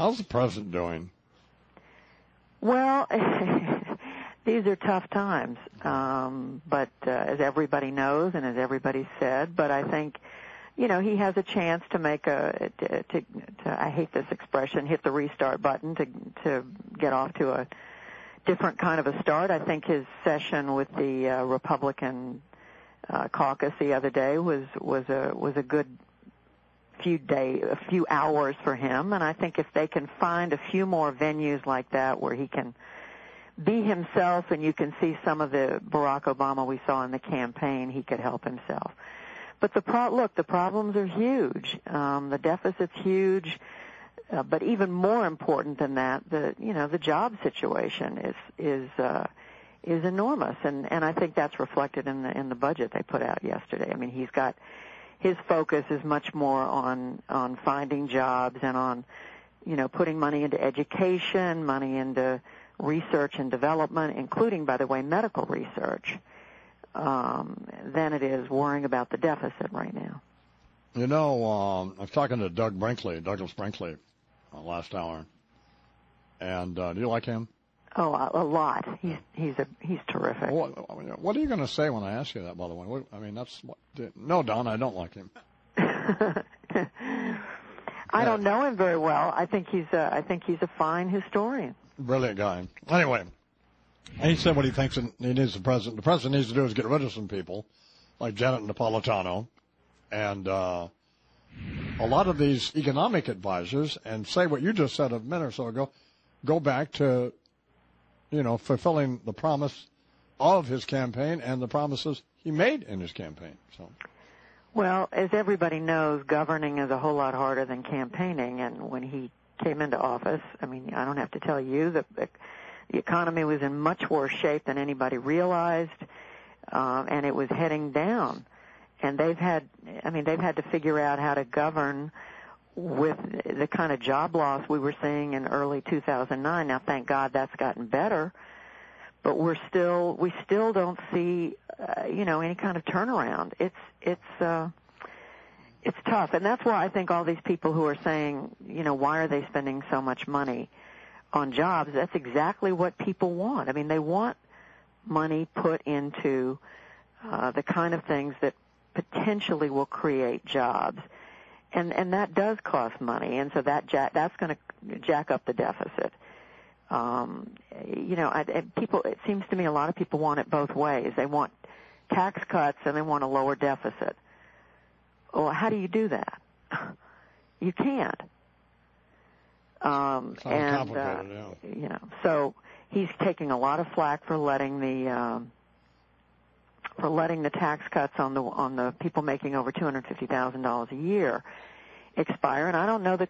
How's the president doing? Well, these are tough times, but as everybody knows and as everybody said, but I think, he has a chance to make I hate this expression, hit the restart button to get off to a different kind of a start. I think his session with the Republican caucus the other day was a good a few hours for him, and I think if they can find a few more venues like that where he can be himself and you can see some of the Barack Obama we saw in the campaign, he could help himself. But the problems are huge. The deficit's huge, but even more important than that, the job situation is enormous, and I think that's reflected in the budget they put out yesterday. I mean, his focus is much more on finding jobs and on, putting money into education, money into research and development, including, by the way, medical research, than it is worrying about the deficit right now. I was talking to Douglas Brinkley, last hour, and do you like him? Oh, a lot. He's terrific. What are you going to say when I ask you that? By the way, no, Don, I don't like him. I don't know him very well. I think he's a fine historian. Brilliant guy. Anyway, he said what he thinks he needs the president needs to do is get rid of some people like Janet Napolitano and a lot of these economic advisors, and say what you just said a minute or so ago, go back to fulfilling the promise of his campaign and the promises he made in his campaign. So, well, as everybody knows, governing is a whole lot harder than campaigning, and when he came into office, I mean, I don't have to tell you that the economy was in much worse shape than anybody realized, and it was heading down. And they've had to figure out how to govern with the kind of job loss we were seeing in early 2009. Now, thank God that's gotten better, but we still don't see, any kind of turnaround. It's tough, and that's why I think all these people who are saying, why are they spending so much money on jobs? That's exactly what people want. I mean, they want money put into the kind of things that potentially will create jobs. And that does cost money, and so that's going to jack up the deficit. It seems to me a lot of people want it both ways. They want tax cuts and they want a lower deficit. Well, how do you do that? You can't. It's complicated, yeah. So he's taking a lot of flack for letting the tax cuts on the people making over $250,000 a year expire, and I don't know that